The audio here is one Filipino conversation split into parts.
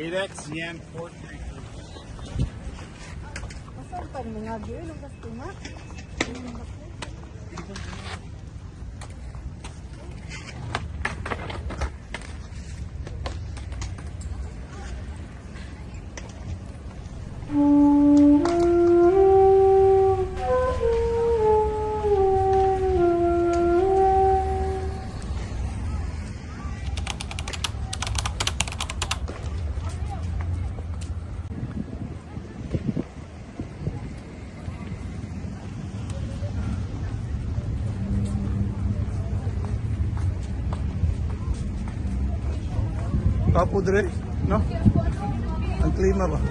8X Yan 433. Masal pa mga girl, ang customer. Kapo dire, no? Ang klima ba?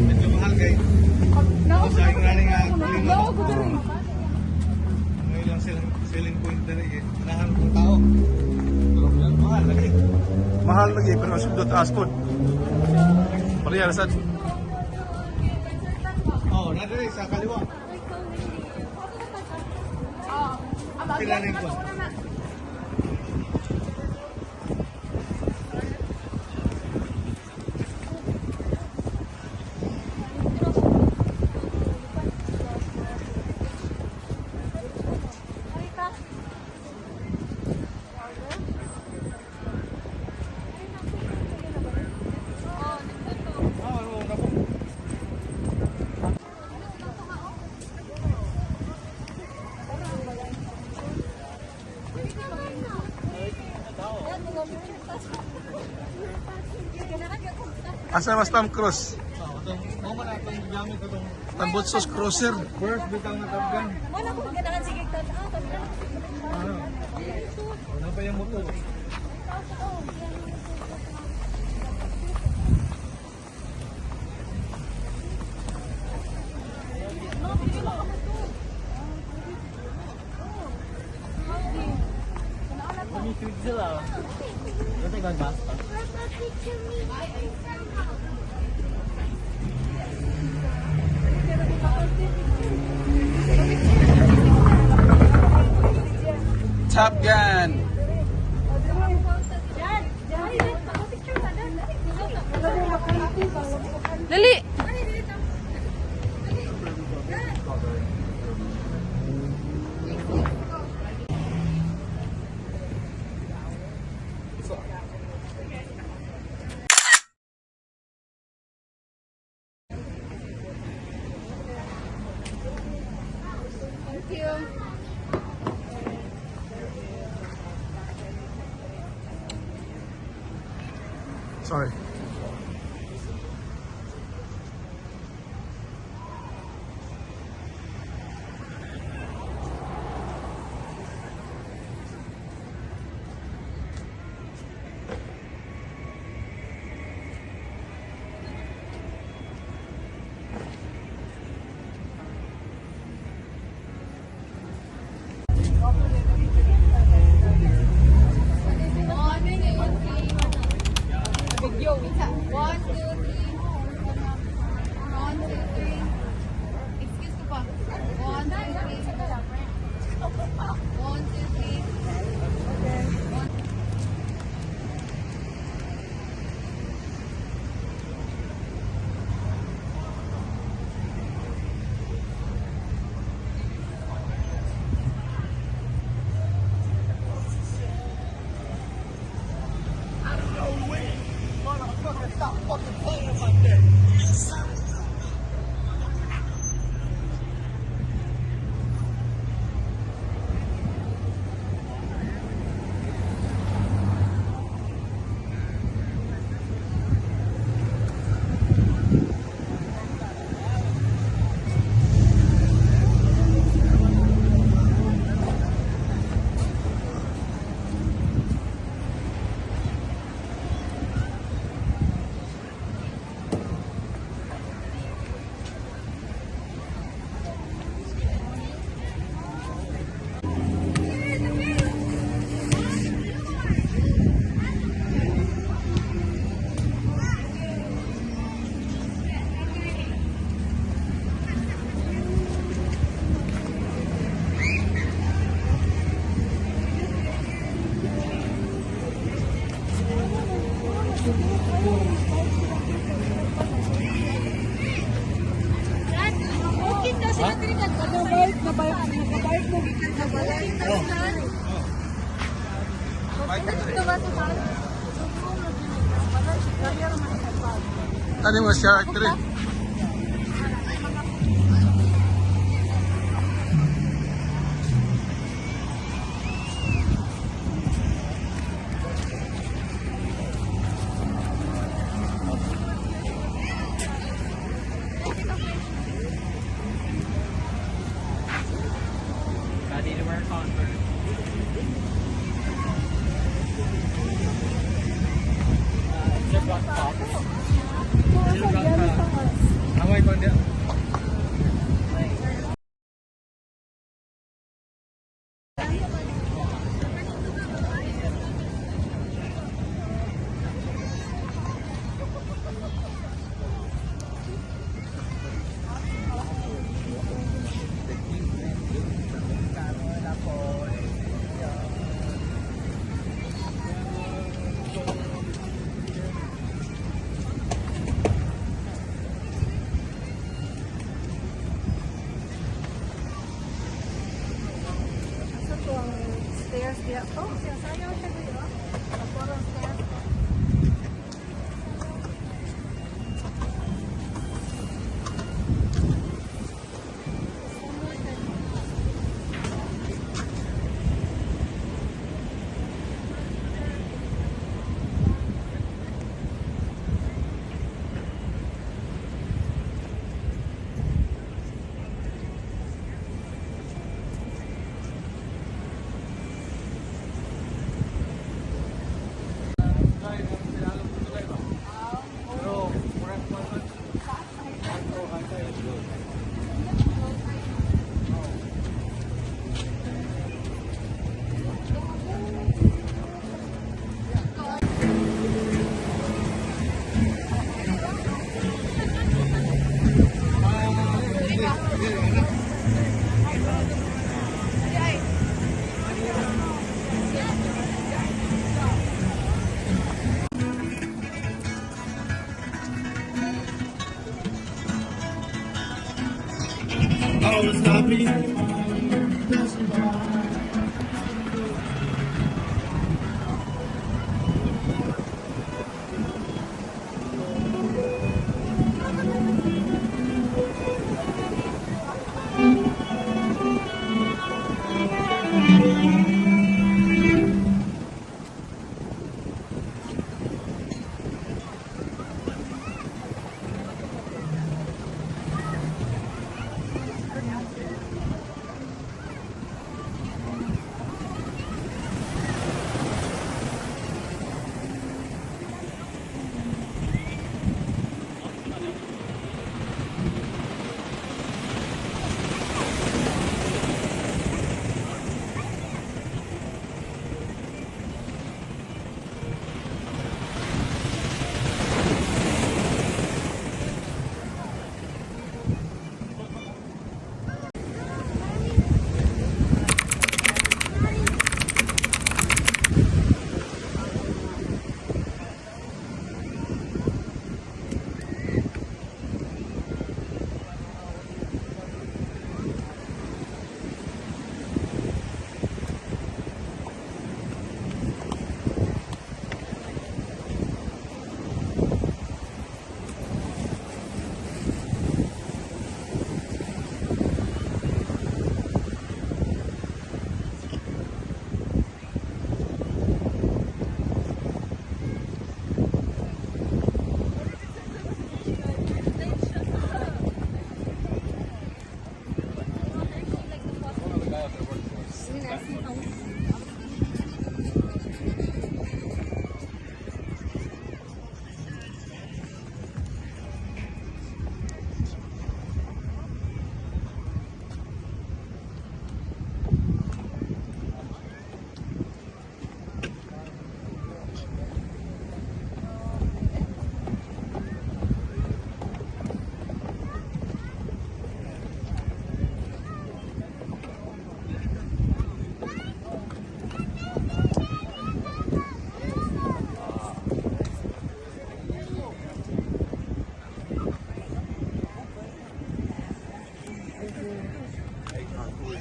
Medyo mahal guys. Sa running klima. Ngayon lang selling point na rin eh. Nahan ng tao. Mahal lagi. Mahal lagi pero sudot askod. Parehas sad. Oh, nadiri sa kaliwa. Pila rin ko. Asa mas Tom Cruise? Mo man atong gamit atong Tambotsos Cruiser. first bitaw na tabgan. Wala ko ganahan sige ta. Ano? Ano pa yung motor? Top Gun. Dali. Thank you. Sorry. Video, minta. 1, 2, 3. 1, 2, 3. Excuse ko pa. 1, 2, 3. 1, 2, 3. nakabayad mo gikan sa balay. Oh. Ito ba sa taas? Ano yung share actor eh? Away ko dia. Sa tuwang stairs dia. Oh, siya sayo siya dito. Parang stairs. Oh, it's happy.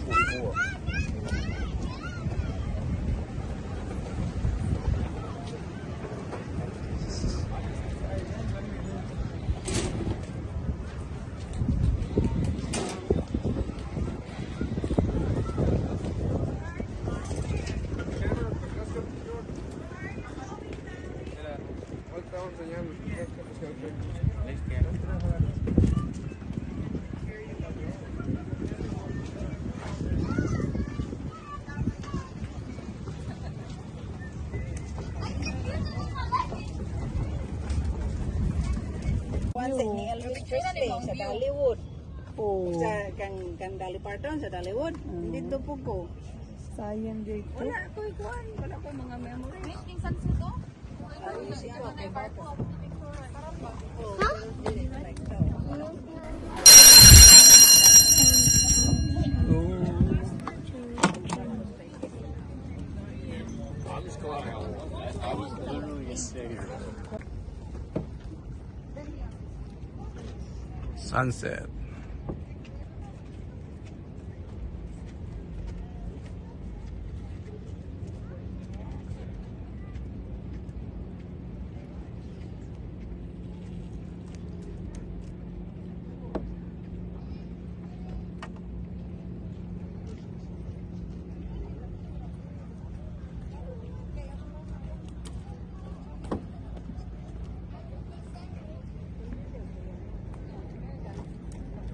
44. Sa ni Elvis Presley sa Dollywood. Oh, Sa kang Dolly Parton sa Dollywood. Dito po ko. sayang dito. Wala ko ikuan, wala ko mga memory. Wait, yung sunset to? Ayos ito kay Bato. Sunset.